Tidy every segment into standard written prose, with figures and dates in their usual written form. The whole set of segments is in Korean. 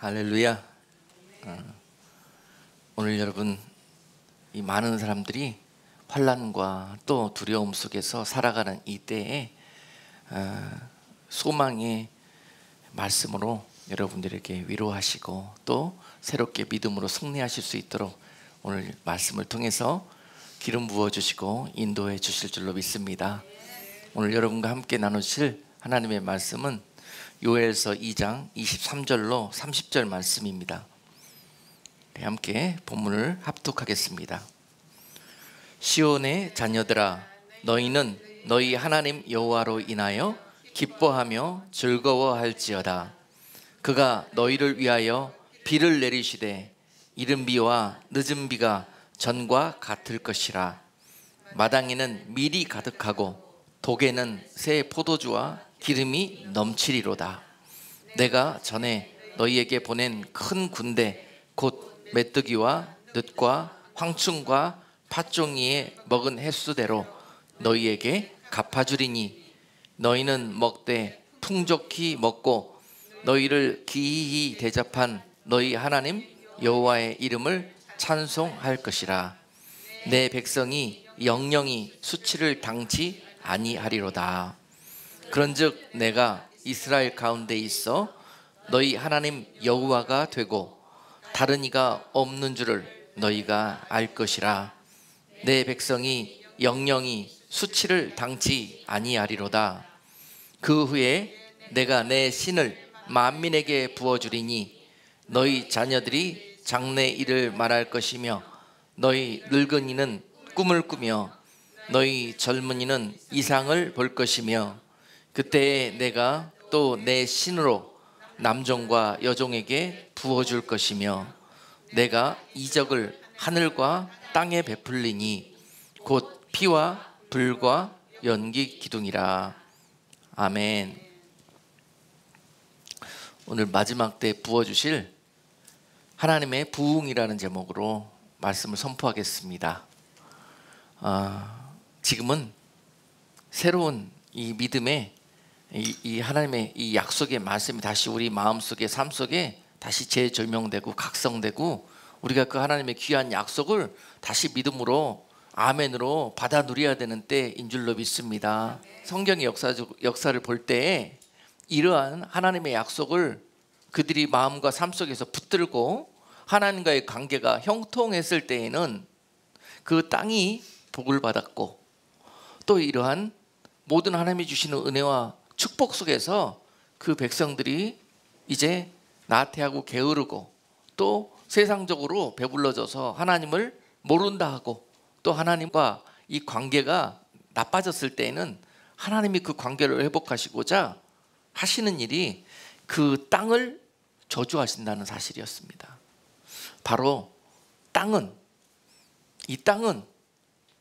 할렐루야. 오늘 여러분, 이 많은 사람들이 환난과 또 두려움 속에서 살아가는 이 때에 소망의 말씀으로 여러분들에게 위로하시고 또 새롭게 믿음으로 승리하실 수 있도록 오늘 말씀을 통해서 기름 부어주시고 인도해 주실 줄로 믿습니다. 오늘 여러분과 함께 나누실 하나님의 말씀은 요엘서 2장 23절로 30절 말씀입니다. 함께 본문을 합독하겠습니다. 시온의 자녀들아, 너희는 너희 하나님 여호와로 인하여 기뻐하며 즐거워할지어다. 그가 너희를 위하여 비를 내리시되 이른 비와 늦은 비가 전과 같을 것이라. 마당에는 밀이 가득하고 독에는 새 포도주와 기름이 넘치리로다. 내가 전에 너희에게 보낸 큰 군대 곧 메뚜기와 늑과 황충과 팥종이에 먹은 횟수대로 너희에게 갚아주리니 너희는 먹되 풍족히 먹고 너희를 기이히 대접한 너희 하나님 여호와의 이름을 찬송할 것이라. 내 백성이 영영이 수치를 당치 아니하리로다. 그런즉 내가 이스라엘 가운데 있어 너희 하나님 여호와가 되고 다른 이가 없는 줄을 너희가 알 것이라. 내 백성이 영영이 수치를 당치 아니하리로다. 그 후에 내가 내 신을 만민에게 부어주리니 너희 자녀들이 장래 일을 말할 것이며 너희 늙은이는 꿈을 꾸며 너희 젊은이는 이상을 볼 것이며 그때에 내가 또 내 신으로 남종과 여종에게 부어줄 것이며 내가 이적을 하늘과 땅에 베풀리니 곧 피와 불과 연기 기둥이라. 아멘. 오늘 마지막 때 부어주실 하나님의 부흥이라는 제목으로 말씀을 선포하겠습니다. 지금은 새로운 이 믿음의 이 하나님의 이 약속의 말씀이 다시 우리 마음속에 삶 속에 다시 재조명되고 각성되고 우리가 그 하나님의 귀한 약속을 다시 믿음으로 아멘으로 받아 누려야 되는 때인 줄로 믿습니다. 성경의 역사를 볼 때에 이러한 하나님의 약속을 그들이 마음과 삶 속에서 붙들고 하나님과의 관계가 형통했을 때에는 그 땅이 복을 받았고 또 이러한 모든 하나님이 주시는 은혜와 축복 속에서 그 백성들이 이제 나태하고 게으르고 또 세상적으로 배불러져서 하나님을 모른다 하고 또 하나님과 이 관계가 나빠졌을 때에는 하나님이 그 관계를 회복하시고자 하시는 일이 그 땅을 저주하신다는 사실이었습니다. 바로 이 땅은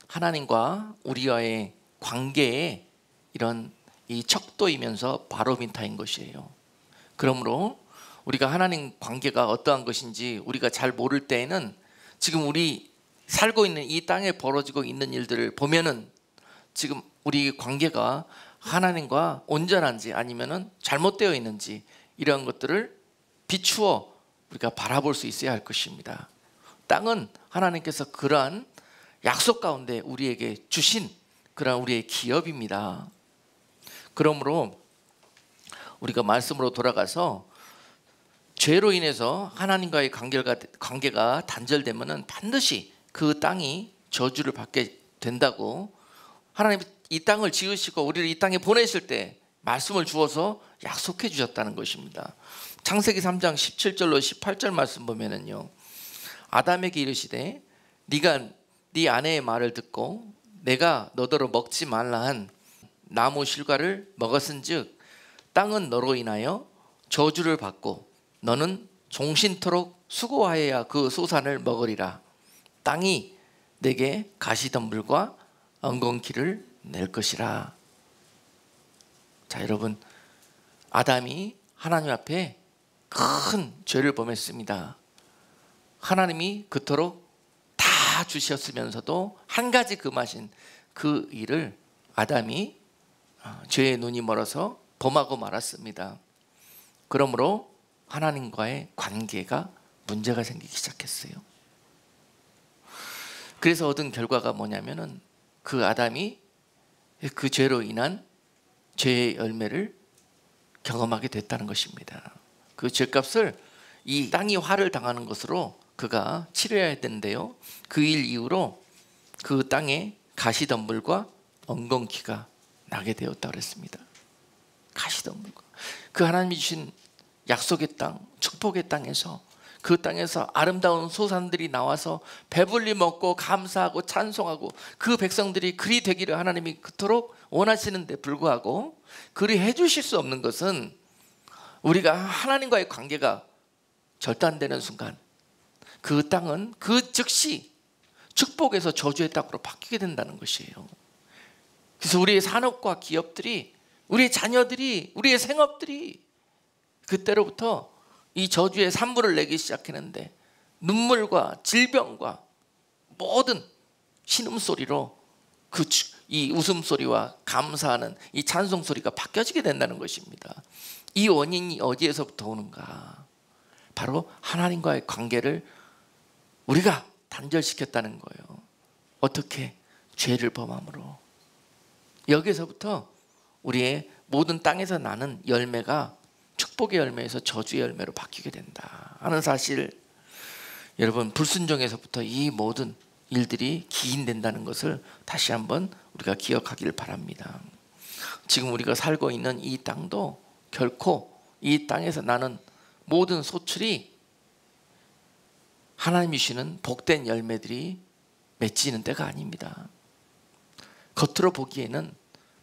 하나님과 우리와의 관계에 이런 이 척도이면서 바로미타인 것이에요. 그러므로 우리가 하나님 관계가 어떠한 것인지 우리가 잘 모를 때에는 지금 우리 살고 있는 이 땅에 벌어지고 있는 일들을 보면은 지금 우리 관계가 하나님과 온전한지 아니면은 잘못되어 있는지 이런 것들을 비추어 우리가 바라볼 수 있어야 할 것입니다. 땅은 하나님께서 그러한 약속 가운데 우리에게 주신 그런 우리의 기업입니다. 그러므로 우리가 말씀으로 돌아가서 죄로 인해서 하나님과의 관계가 단절되면 반드시 그 땅이 저주를 받게 된다고 하나님이 이 땅을 지으시고 우리를 이 땅에 보내실 때 말씀을 주어서 약속해 주셨다는 것입니다. 창세기 3장 17절로 18절 말씀 보면은요, 아담에게 이르시되 네가 네 아내의 말을 듣고 내가 너더러 먹지 말라 한 나무 실과를 먹었은즉 땅은 너로 인하여 저주를 받고 너는 종신토록 수고하여야 그 소산을 먹으리라. 땅이 내게 가시덤불과 엉겅퀴를 낼 것이라. 자, 여러분, 아담이 하나님 앞에 큰 죄를 범했습니다. 하나님이 그토록 다 주셨으면서도 한 가지 금하신 그 일을 아담이 죄의 눈이 멀어서 범하고 말았습니다. 그러므로 하나님과의 관계가 문제가 생기기 시작했어요. 그래서 얻은 결과가 뭐냐면은 그 아담이 그 죄로 인한 죄의 열매를 경험하게 됐다는 것입니다. 그 죄값을 이 땅이 화를 당하는 것으로 그가 치러야 되는데요, 그 일 이후로 그 땅에 가시덤불과 엉겅퀴가 나게 되었다고 그랬습니다. 가시덤불과 그 하나님이 주신 약속의 땅, 축복의 땅에서, 그 땅에서 아름다운 소산들이 나와서 배불리 먹고 감사하고 찬송하고 그 백성들이 그리 되기를 하나님이 그토록 원하시는데 불구하고 그리 해주실 수 없는 것은 우리가 하나님과의 관계가 절단되는 순간 그 땅은 그 즉시 축복에서 저주의 땅으로 바뀌게 된다는 것이에요. 그래서 우리의 산업과 기업들이, 우리의 자녀들이, 우리의 생업들이 그때로부터 이 저주의 산물을 내기 시작했는데 눈물과 질병과 모든 신음소리로 이 웃음소리와 감사하는 이 찬송소리가 바뀌어지게 된다는 것입니다. 이 원인이 어디에서부터 오는가? 바로 하나님과의 관계를 우리가 단절시켰다는 거예요. 어떻게? 죄를 범함으로. 여기서부터 우리의 모든 땅에서 나는 열매가 축복의 열매에서 저주의 열매로 바뀌게 된다 하는 사실, 여러분 불순종에서부터 이 모든 일들이 기인된다는 것을 다시 한번 우리가 기억하기를 바랍니다. 지금 우리가 살고 있는 이 땅도 결코 이 땅에서 나는 모든 소출이 하나님이 주시는 복된 열매들이 맺히는 때가 아닙니다. 겉으로 보기에는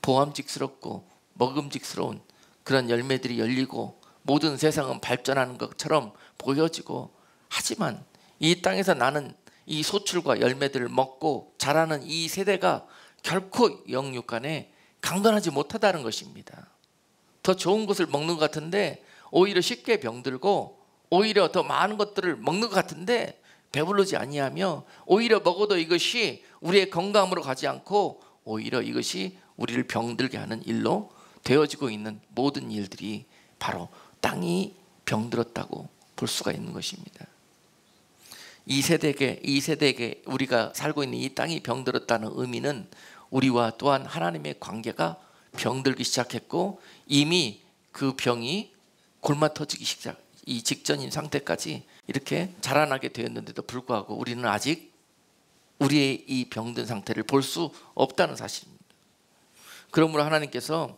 보암직스럽고 먹음직스러운 그런 열매들이 열리고 모든 세상은 발전하는 것처럼 보여지고, 하지만 이 땅에서 나는 이 소출과 열매들을 먹고 자라는 이 세대가 결코 영육간에 강건하지 못하다는 것입니다. 더 좋은 것을 먹는 것 같은데 오히려 쉽게 병들고, 오히려 더 많은 것들을 먹는 것 같은데 배부르지 아니하며, 오히려 먹어도 이것이 우리의 건강으로 가지 않고 오히려 이것이 우리를 병들게 하는 일로 되어지고 있는 모든 일들이 바로 땅이 병들었다고 볼 수가 있는 것입니다. 이 세대에게 우리가 살고 있는 이 땅이 병들었다는 의미는 우리와 또한 하나님의 관계가 병들기 시작했고, 이미 그 병이 골마 터지기 이 직전인 상태까지 이렇게 자라나게 되었는데도 불구하고 우리는 아직 우리의 이 병든 상태를 볼 수 없다는 사실입니다. 그러므로 하나님께서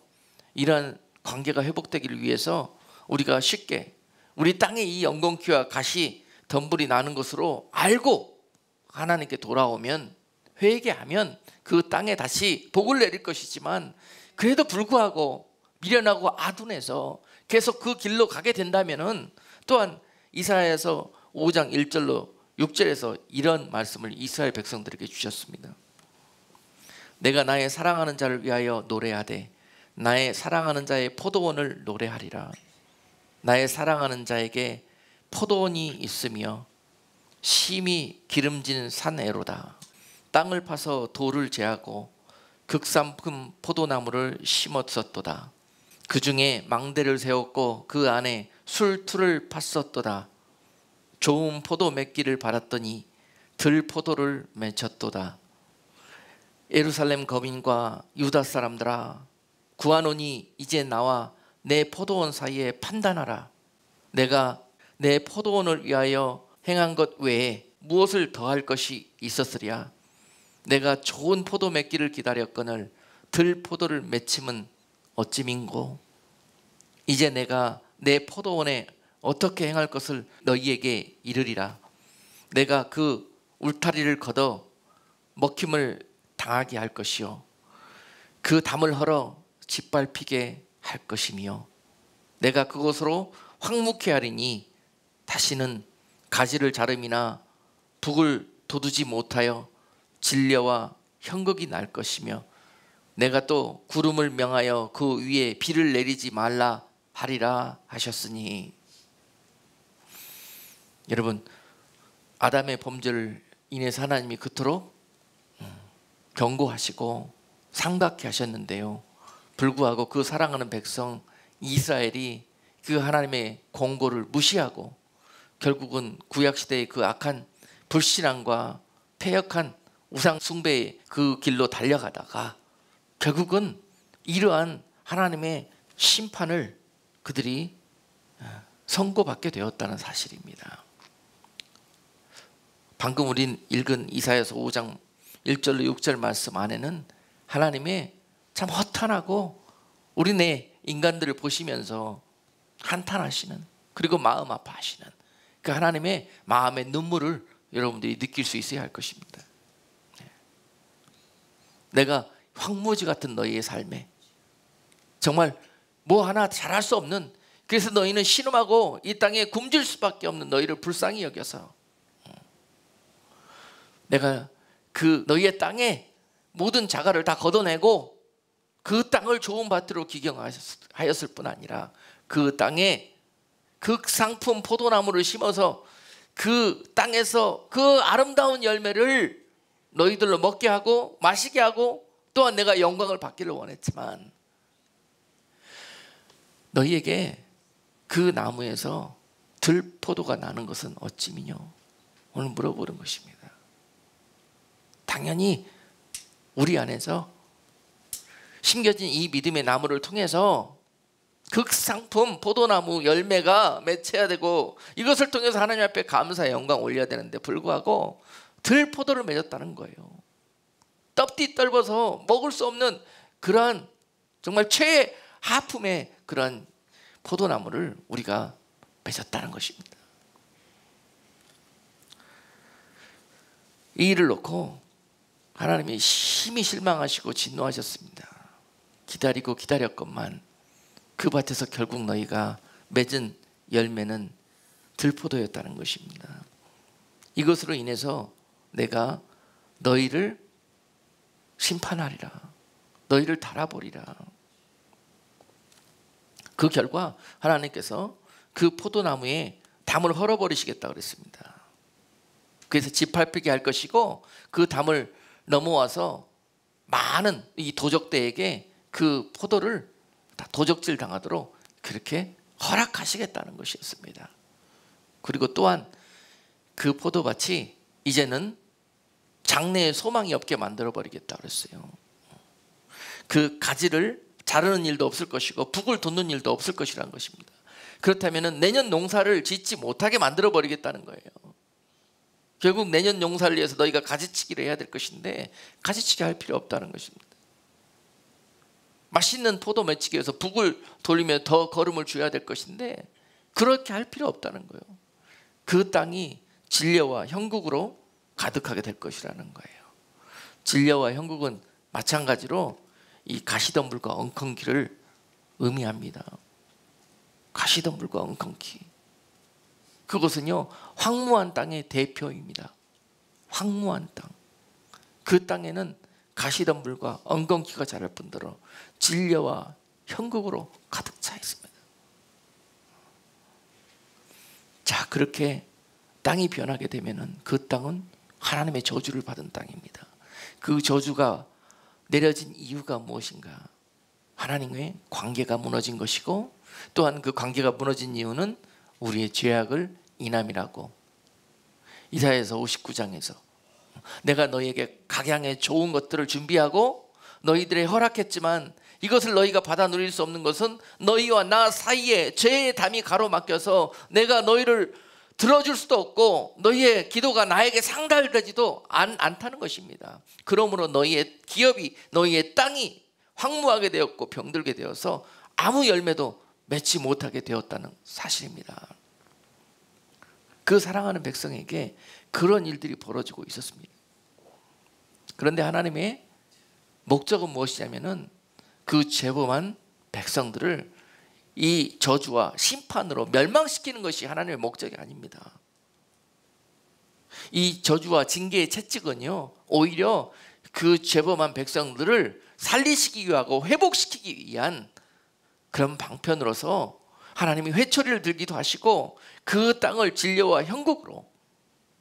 이러한 관계가 회복되기를 위해서 우리가 쉽게 우리 땅에 이 엉겅퀴와 가시 덤불이 나는 것으로 알고 하나님께 돌아오면, 회개하면 그 땅에 다시 복을 내릴 것이지만, 그래도 불구하고 미련하고 아둔해서 계속 그 길로 가게 된다면은, 또한 이사야서 5장 1절로 6절에서 이런 말씀을 이스라엘 백성들에게 주셨습니다. 내가 나의 사랑하는 자를 위하여 노래하되 나의 사랑하는 자의 포도원을 노래하리라. 나의 사랑하는 자에게 포도원이 있으며 심히 기름진 산애로다. 땅을 파서 돌을 제하고 극산품 포도나무를 심었었도다. 그 중에 망대를 세웠고 그 안에 술틀을 팠었도다. 좋은 포도 맺기를 바랐더니 들포도를 맺혔도다. 예루살렘 거민과 유다 사람들아, 구하노니 이제 나와 내 포도원 사이에 판단하라. 내가 내 포도원을 위하여 행한 것 외에 무엇을 더할 것이 있었으랴. 내가 좋은 포도 맺기를 기다렸거늘 들포도를 맺힘은 어찌민고. 이제 내가 내 포도원에 어떻게 행할 것을 너희에게 이르리라. 내가 그 울타리를 걷어 먹힘을 당하게 할 것이요 그 담을 헐어 짓밟히게 할 것이며, 내가 그곳으로 황무케 하리니 다시는 가지를 자름이나 북을 돋우지 못하여 진려와 형극이 날 것이며, 내가 또 구름을 명하여 그 위에 비를 내리지 말라 하리라 하셨으니. 여러분, 아담의 범죄를 인해서 하나님이 그토록 경고하시고 상박해 하셨는데요, 불구하고 그 사랑하는 백성 이스라엘이 그 하나님의 권고를 무시하고 결국은 구약시대의 그 악한 불신앙과 패역한 우상 숭배의 그 길로 달려가다가 결국은 이러한 하나님의 심판을 그들이 선고받게 되었다는 사실입니다. 방금 우린 읽은 이사야서 5장 1절로 6절 말씀 안에는 하나님의 참 허탄하고 우리네 인간들을 보시면서 한탄하시는, 그리고 마음 아파하시는 그 하나님의 마음의 눈물을 여러분들이 느낄 수 있어야 할 것입니다. 내가 황무지 같은 너희의 삶에 정말 뭐 하나 잘할 수 없는, 그래서 너희는 신음하고 이 땅에 굶줄 수밖에 없는 너희를 불쌍히 여겨서 내가 그 너희의 땅에 모든 자갈을 다 걷어내고 그 땅을 좋은 밭으로 기경하였을 뿐 아니라 그 땅에 극상품 포도나무를 심어서 그 땅에서 그 아름다운 열매를 너희들로 먹게 하고 마시게 하고 또한 내가 영광을 받기를 원했지만 너희에게 그 나무에서 들포도가 나는 것은 어찌미뇨? 오늘 물어보는 것입니다. 당연히 우리 안에서 심겨진 이 믿음의 나무를 통해서 극상품 포도나무 열매가 맺혀야 되고 이것을 통해서 하나님 앞에 감사의 영광 올려야 되는데 불구하고 들포도를 맺었다는 거예요. 떡띠 떨궈서 먹을 수 없는 그러한 정말 최하품의 그런 포도나무를 우리가 맺었다는 것입니다. 이 일을 놓고 하나님이 심히 실망하시고 진노하셨습니다. 기다리고 기다렸건만 그 밭에서 결국 너희가 맺은 열매는 들포도였다는 것입니다. 이것으로 인해서 내가 너희를 심판하리라, 너희를 달아보리라. 그 결과 하나님께서 그 포도나무에 담을 헐어버리시겠다고 그랬습니다. 그래서 짓밟히게 할 것이고 그 담을 넘어와서 많은 이 도적대에게 그 포도를 다 도적질 당하도록 그렇게 허락하시겠다는 것이었습니다. 그리고 또한 그 포도밭이 이제는 장래에 소망이 없게 만들어버리겠다고 그랬어요. 그 가지를 자르는 일도 없을 것이고 북을 돋는 일도 없을 것이라는 것입니다. 그렇다면 내년 농사를 짓지 못하게 만들어버리겠다는 거예요. 결국 내년 농사를 위해서 너희가 가지치기를 해야 될 것인데 가지치기 할 필요 없다는 것입니다. 맛있는 포도 맺히기 위해서 북을 돌리며 더 거름을 줘야 될 것인데 그렇게 할 필요 없다는 거예요. 그 땅이 진려와 형국으로 가득하게 될 것이라는 거예요. 진려와 형국은 마찬가지로 이 가시덤불과 엉겅퀴를 의미합니다. 가시덤불과 엉겅퀴, 그것은요 황무한 땅의 대표입니다. 황무한 땅, 그 땅에는 가시덤불과 엉겅퀴가 자랄 뿐더러 진려와 형국으로 가득 차 있습니다. 자, 그렇게 땅이 변하게 되면은 그 땅은 하나님의 저주를 받은 땅입니다. 그 저주가 내려진 이유가 무엇인가? 하나님의 관계가 무너진 것이고 또한 그 관계가 무너진 이유는 우리의 죄악을 인함이라고 이사야서 59장에서 내가 너희에게 각양의 좋은 것들을 준비하고 너희들의 허락했지만 이것을 너희가 받아 누릴 수 없는 것은 너희와 나 사이에 죄의 담이 가로막혀서 내가 너희를 들어줄 수도 없고 너희의 기도가 나에게 상달되지도 않다는 것입니다. 그러므로 너희의 기업이, 너희의 땅이 황무하게 되었고 병들게 되어서 아무 열매도 맺지 못하게 되었다는 사실입니다. 그 사랑하는 백성에게 그런 일들이 벌어지고 있었습니다. 그런데 하나님의 목적은 무엇이냐면은 그 죄범한 백성들을 이 저주와 심판으로 멸망시키는 것이 하나님의 목적이 아닙니다. 이 저주와 징계의 채찍은요 오히려 그 죄범한 백성들을 살리시기 위하고 회복시키기 위한 그런 방편으로서 하나님이 회초리를 들기도 하시고 그 땅을 진려와 형국으로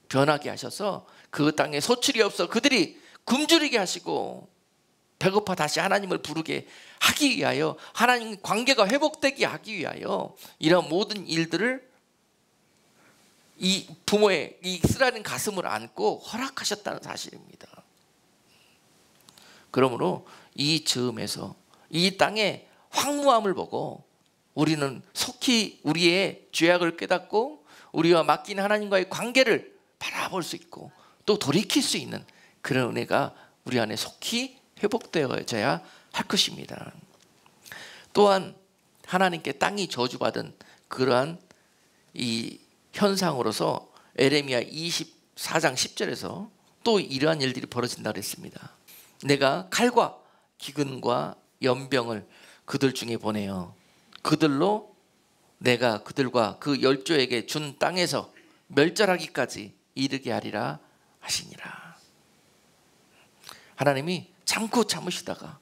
변하게 하셔서 그 땅에 소출이 없어 그들이 굶주리게 하시고 배고파 다시 하나님을 부르게 하기 위하여, 하나님 관계가 회복되게 하기 위하여 이런 모든 일들을 이 부모의 이 쓰라린 가슴을 안고 허락하셨다는 사실입니다. 그러므로 이 즈음에서 이 땅의 황무함을 보고 우리는 속히 우리의 죄악을 깨닫고 우리와 맡긴 하나님과의 관계를 바라볼 수 있고 또 돌이킬 수 있는 그런 은혜가 우리 안에 속히 회복되어져야 할 것입니다. 또한 하나님께 땅이 저주받은 그러한 이 현상으로서 에레미야 24장 10절에서 또 이러한 일들이 벌어진다고 했습니다. 내가 칼과 기근과 연병을 그들 중에 보내어 그들로 내가 그들과 그 열조에게 준 땅에서 멸절하기까지 이르게 하리라 하시니라. 하나님이 참고 참으시다가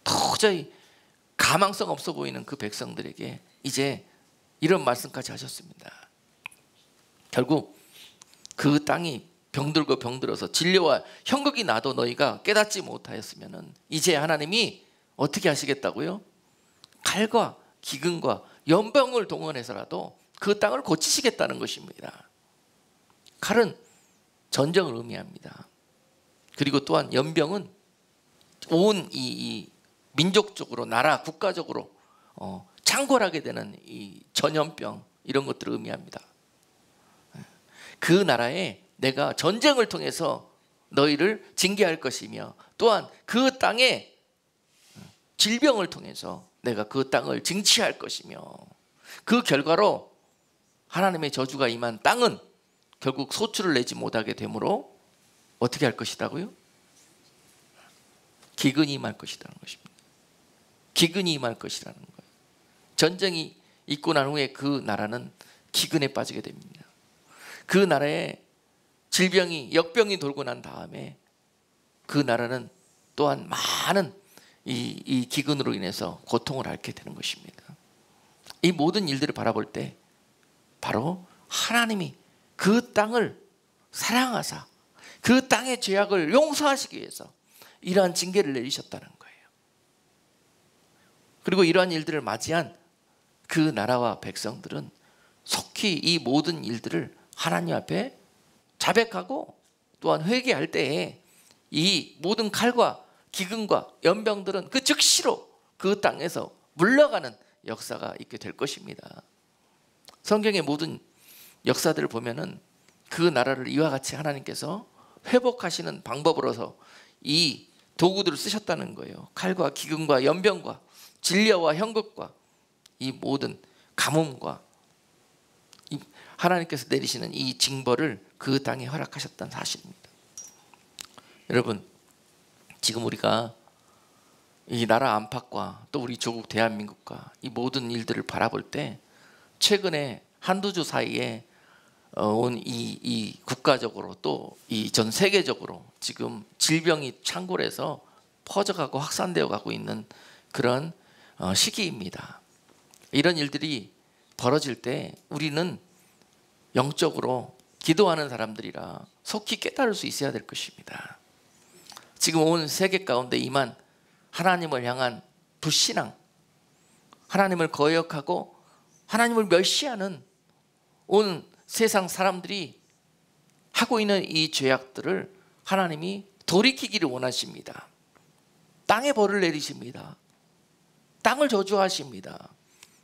도저히 가망성 없어 보이는 그 백성들에게 이제 이런 말씀까지 하셨습니다. 결국 그 땅이 병들고 병들어서 진료와 형극이 나도 너희가 깨닫지 못하였으면 이제 하나님이 어떻게 하시겠다고요? 칼과 기근과 연병을 동원해서라도 그 땅을 고치시겠다는 것입니다. 칼은 전쟁을 의미합니다. 그리고 또한 연병은 온 이 민족적으로 나라 국가적으로 창궐하게 되는 이 전염병 이런 것들을 의미합니다. 그 나라에 내가 전쟁을 통해서 너희를 징계할 것이며 또한 그 땅에 질병을 통해서 내가 그 땅을 징치할 것이며 그 결과로 하나님의 저주가 임한 땅은 결국 소출을 내지 못하게 되므로 어떻게 할 것이라고요? 기근이 임할 것이라는 것입니다. 기근이 임할 것이라는 거예요. 전쟁이 있고 난 후에 그 나라는 기근에 빠지게 됩니다. 그 나라에 질병이 역병이 돌고 난 다음에 그 나라는 또한 많은 이 기근으로 인해서 고통을 앓게 되는 것입니다. 이 모든 일들을 바라볼 때 바로 하나님이 그 땅을 사랑하사 그 땅의 죄악을 용서하시기 위해서 이러한 징계를 내리셨다는 거예요. 그리고 이러한 일들을 맞이한 그 나라와 백성들은 속히 이 모든 일들을 하나님 앞에 자백하고 또한 회개할 때에 이 모든 칼과 기근과 연병들은 그 즉시로 그 땅에서 물러가는 역사가 있게 될 것입니다. 성경의 모든 역사들을 보면은 그 나라를 이와 같이 하나님께서 회복하시는 방법으로서 이 도구들을 쓰셨다는 거예요. 칼과 기근과 연병과 진려와 형극과 이 모든 가뭄과 하나님께서 내리시는 이 징벌을 그 땅에 허락하셨다는 사실입니다. 여러분, 지금 우리가 이 나라 안팎과 또 우리 조국 대한민국과 이 모든 일들을 바라볼 때 최근에 한두 주 사이에 온 이 국가적으로 또 이 전 세계적으로 지금 질병이 창궐해서 퍼져가고 확산되어 가고 있는 그런 시기입니다. 이런 일들이 벌어질 때 우리는 영적으로 기도하는 사람들이라 속히 깨달을 수 있어야 될 것입니다. 지금 온 세계 가운데 임한 하나님을 향한 불신앙, 하나님을 거역하고 하나님을 멸시하는 온 세상 사람들이 하고 있는 이 죄악들을 하나님이 돌이키기를 원하십니다. 땅에 벌을 내리십니다. 땅을 저주하십니다.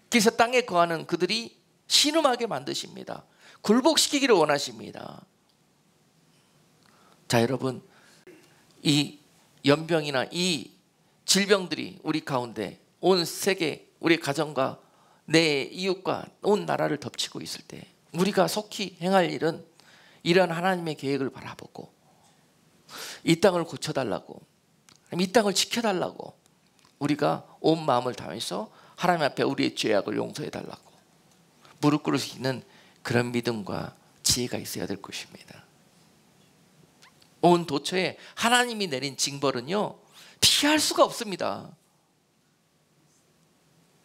그래서 땅에 거하는 그들이 신음하게 만드십니다. 굴복시키기를 원하십니다. 자, 여러분, 이 연병이나 이 질병들이 우리 가운데 온 세계 우리 가정과 내 이웃과 온 나라를 덮치고 있을 때 우리가 속히 행할 일은 이러한 하나님의 계획을 바라보고 이 땅을 고쳐달라고, 이 땅을 지켜달라고 우리가 온 마음을 다해서 하나님 앞에 우리의 죄악을 용서해달라고 무릎 꿇을 수 있는 그런 믿음과 지혜가 있어야 될 것입니다. 온 도처에 하나님이 내린 징벌은요 피할 수가 없습니다.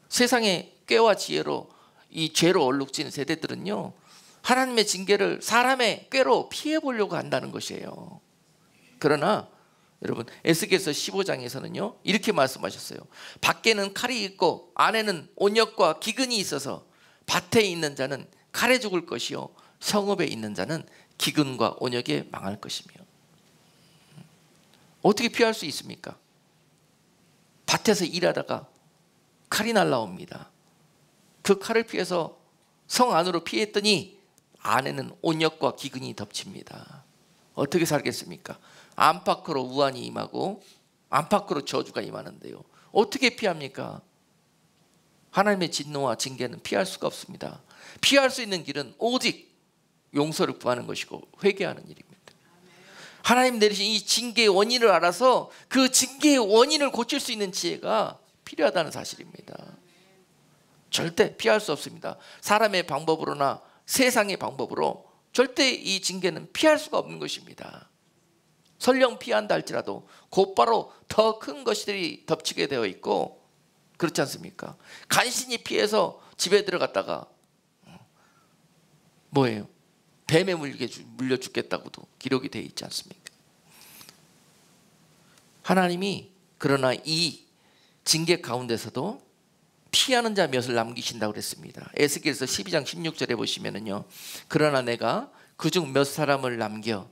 세상의 꾀와 지혜로 이 죄로 얼룩진 세대들은요 하나님의 징계를 사람의 꾀로 피해 보려고 한다는 것이에요. 그러나 여러분 에스겔서 15장에서는요 이렇게 말씀하셨어요. 밖에는 칼이 있고 안에는 온역과 기근이 있어서 밭에 있는 자는 칼에 죽을 것이요 성읍에 있는 자는 기근과 온역에 망할 것이며. 어떻게 피할 수 있습니까? 밭에서 일하다가 칼이 날라옵니다. 그 칼을 피해서 성 안으로 피했더니 안에는 온역과 기근이 덮칩니다. 어떻게 살겠습니까? 안팎으로 우환이 임하고 안팎으로 저주가 임하는데요, 어떻게 피합니까? 하나님의 진노와 징계는 피할 수가 없습니다. 피할 수 있는 길은 오직 용서를 구하는 것이고 회개하는 일입니다. 하나님 내리신 이 징계의 원인을 알아서 그 징계의 원인을 고칠 수 있는 지혜가 필요하다는 사실입니다. 절대 피할 수 없습니다. 사람의 방법으로나 세상의 방법으로 절대 이 징계는 피할 수가 없는 것입니다. 설령 피한다 할지라도 곧바로 더 큰 것들이 덮치게 되어 있고, 그렇지 않습니까? 간신히 피해서 집에 들어갔다가 뭐예요? 뱀에 물려 죽겠다고도 기록이 되어 있지 않습니까? 하나님이 그러나 이 징계 가운데서도 피하는 자 몇을 남기신다고 그랬습니다. 에스겔서 12장 16절에 보시면은요, 그러나 내가 그중 몇 사람을 남겨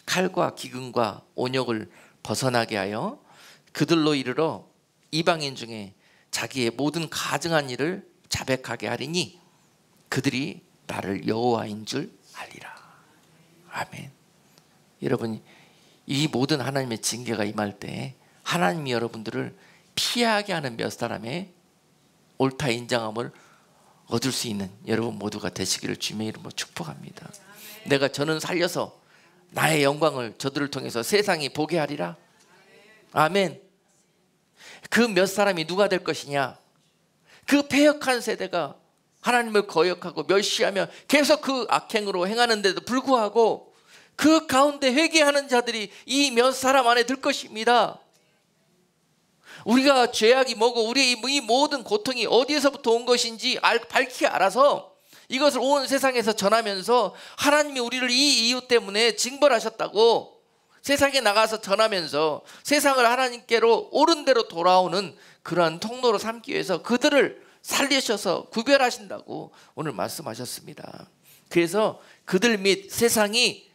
칼과 기근과 온역을 벗어나게 하여 그들로 이르러 이방인 중에 자기의 모든 가증한 일을 자백하게 하리니 그들이 나를 여호와인 줄 알리라. 아멘. 여러분, 이 모든 하나님의 징계가 임할 때 하나님이 여러분들을 피하게 하는 몇 사람의 옳다 인정함을 얻을 수 있는 여러분 모두가 되시기를 주님의 이름으로 축복합니다. 내가 저는 살려서 나의 영광을 저들을 통해서 세상이 보게 하리라. 아멘. 그 몇 사람이 누가 될 것이냐? 그 패역한 세대가 하나님을 거역하고 멸시하며 계속 그 악행으로 행하는데도 불구하고 그 가운데 회개하는 자들이 이 몇 사람 안에 들 것입니다. 우리가 죄악이 뭐고 우리의 이 모든 고통이 어디에서부터 온 것인지 밝히 알아서 이것을 온 세상에서 전하면서 하나님이 우리를 이 이유 때문에 징벌하셨다고 세상에 나가서 전하면서 세상을 하나님께로 옳은 대로 돌아오는 그러한 통로로 삼기 위해서 그들을 살리셔서 구별하신다고 오늘 말씀하셨습니다. 그래서 그들 및 세상이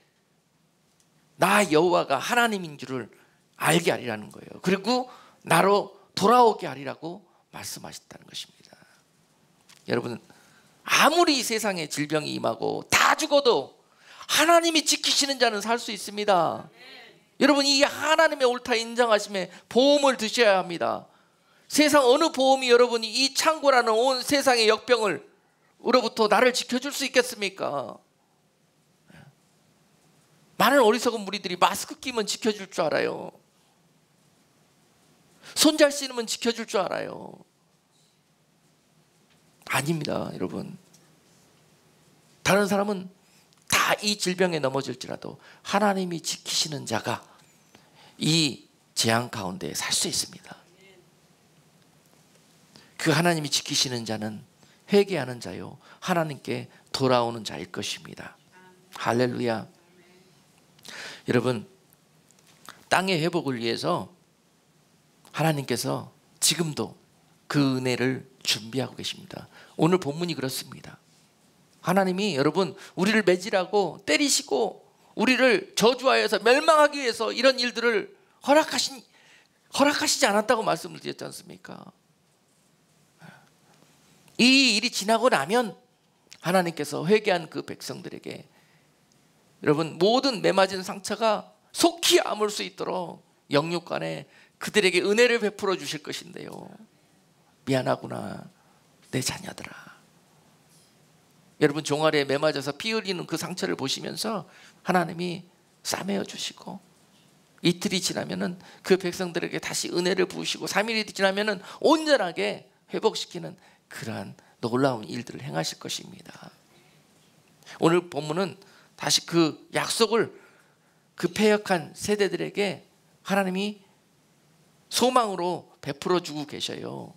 나 여호와가 하나님인 줄을 알게 하리라는 거예요. 그리고 나로 돌아오게 하리라고 말씀하셨다는 것입니다. 여러분, 아무리 세상에 질병이 임하고 다 죽어도 하나님이 지키시는 자는 살 수 있습니다. 여러분, 이 하나님의 옳다 인정하심에 보험을 드셔야 합니다. 세상 어느 보험이 여러분이 이 창고라는 온 세상의 역병으로부터 나를 지켜줄 수 있겠습니까? 많은 어리석은 무리들이 마스크 끼면 지켜줄 줄 알아요. 손 잘 씻으면 지켜줄 줄 알아요. 아닙니다, 여러분. 다른 사람은 다 이 질병에 넘어질지라도 하나님이 지키시는 자가 이 재앙 가운데 살 수 있습니다. 그 하나님이 지키시는 자는 회개하는 자요 하나님께 돌아오는 자일 것입니다. 할렐루야. 여러분, 땅의 회복을 위해서 하나님께서 지금도 그 은혜를 준비하고 계십니다. 오늘 본문이 그렇습니다. 하나님이 여러분 우리를 매질하고 때리시고 우리를 저주하여서 멸망하기 위해서 이런 일들을 허락하시지 않았다고 말씀을 드렸지 않습니까? 이 일이 지나고 나면 하나님께서 회개한 그 백성들에게 여러분 모든 매맞은 상처가 속히 아물 수 있도록 영육간에 그들에게 은혜를 베풀어 주실 것인데요, 미안하구나 내 자녀들아. 여러분 종아리에 매맞아서 피 흘리는 그 상처를 보시면서 하나님이 싸매어 주시고 이틀이 지나면은 그 백성들에게 다시 은혜를 부으시고 3일이 지나면은 온전하게 회복시키는 그러한 놀라운 일들을 행하실 것입니다. 오늘 본문은 다시 그 약속을 그 패역한 세대들에게 하나님이 소망으로 베풀어 주고 계셔요.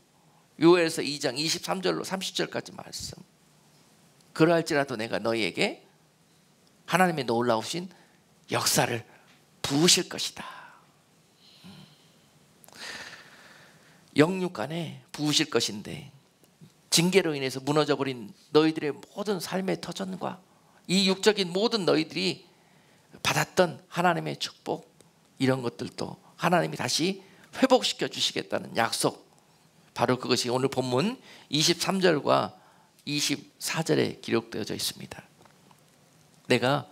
요엘서 2장 23절로 30절까지 말씀. 그러할지라도 내가 너희에게 하나님의 놀라우신 역사를 부으실 것이다. 영육간에 부으실 것인데 징계로 인해서 무너져버린 너희들의 모든 삶의 터전과 이 육적인 모든 너희들이 받았던 하나님의 축복, 이런 것들도 하나님이 다시 회복시켜 주시겠다는 약속, 바로 그것이 오늘 본문 23절과 24절에 기록되어져 있습니다. 내가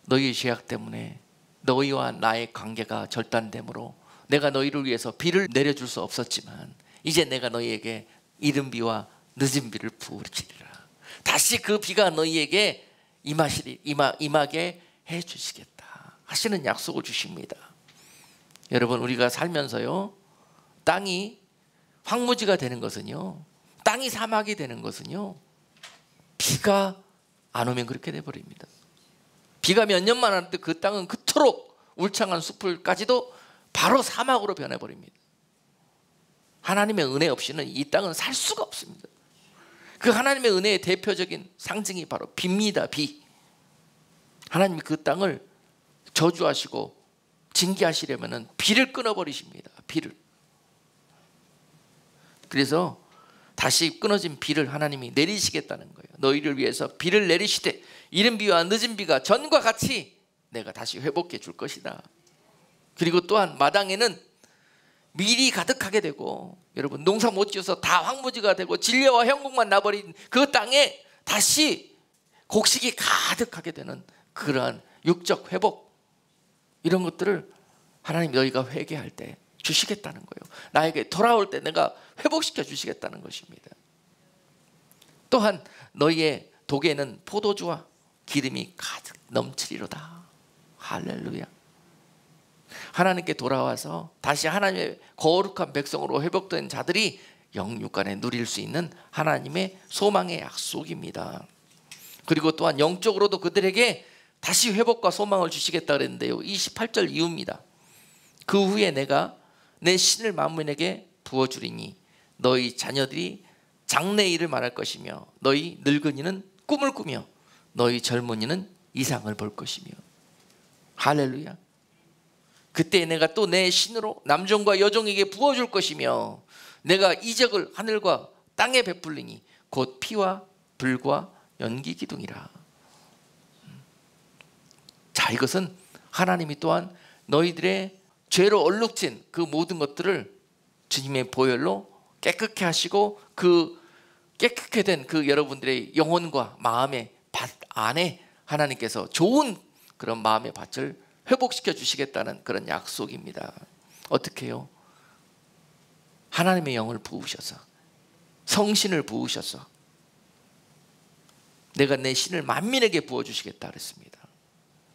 너희의 죄악 때문에 너희와 나의 관계가 절단되므로 내가 너희를 위해서 비를 내려줄 수 없었지만 이제 내가 너희에게 이른 비와 늦은 비를 부으리라. 다시 그 비가 너희에게 임하게 해주시겠다 하시는 약속을 주십니다. 여러분, 우리가 살면서요, 땅이 황무지가 되는 것은요, 땅이 사막이 되는 것은요, 비가 안 오면 그렇게 돼버립니다. 비가 몇 년만 하는데 그 땅은 그토록 울창한 숲을까지도 바로 사막으로 변해버립니다. 하나님의 은혜 없이는 이 땅은 살 수가 없습니다. 그 하나님의 은혜의 대표적인 상징이 바로 비입니다. 비. 하나님이 그 땅을 저주하시고 징계하시려면 비를 끊어버리십니다. 비를. 그래서 다시 끊어진 비를 하나님이 내리시겠다는 거예요. 너희를 위해서 비를 내리시되 이른 비와 늦은 비가 전과 같이 내가 다시 회복해 줄 것이다. 그리고 또한 마당에는 밀이 가득하게 되고, 여러분, 농사 못 지어서 다 황무지가 되고 진려와 형국만 나버린 그 땅에 다시 곡식이 가득하게 되는 그러한 육적 회복, 이런 것들을 하나님 너희가 회개할 때 주시겠다는 거예요. 나에게 돌아올 때 내가 회복시켜 주시겠다는 것입니다. 또한 너희의 독에는 포도주와 기름이 가득 넘치리로다. 할렐루야. 하나님께 돌아와서 다시 하나님의 거룩한 백성으로 회복된 자들이 영육간에 누릴 수 있는 하나님의 소망의 약속입니다. 그리고 또한 영적으로도 그들에게 다시 회복과 소망을 주시겠다 그랬는데요, 28절 이후입니다. 그 후에 내가 내 신을 만민에게 부어주리니 너희 자녀들이 장래일을 말할 것이며 너희 늙은이는 꿈을 꾸며 너희 젊은이는 이상을 볼 것이며. 할렐루야. 그때 내가 또 내 신으로 남종과 여종에게 부어줄 것이며 내가 이적을 하늘과 땅에 베풀리니 곧 피와 불과 연기 기둥이라. 자, 이것은 하나님이 또한 너희들의 죄로 얼룩진 그 모든 것들을 주님의 보혈로 깨끗게 하시고 그 깨끗게 된 그 여러분들의 영혼과 마음의 밭 안에 하나님께서 좋은 그런 마음의 밭을 회복시켜 주시겠다는 그런 약속입니다. 어떻게 해요? 하나님의 영을 부으셔서, 성신을 부으셔서 내가 내 신을 만민에게 부어주시겠다 그랬습니다.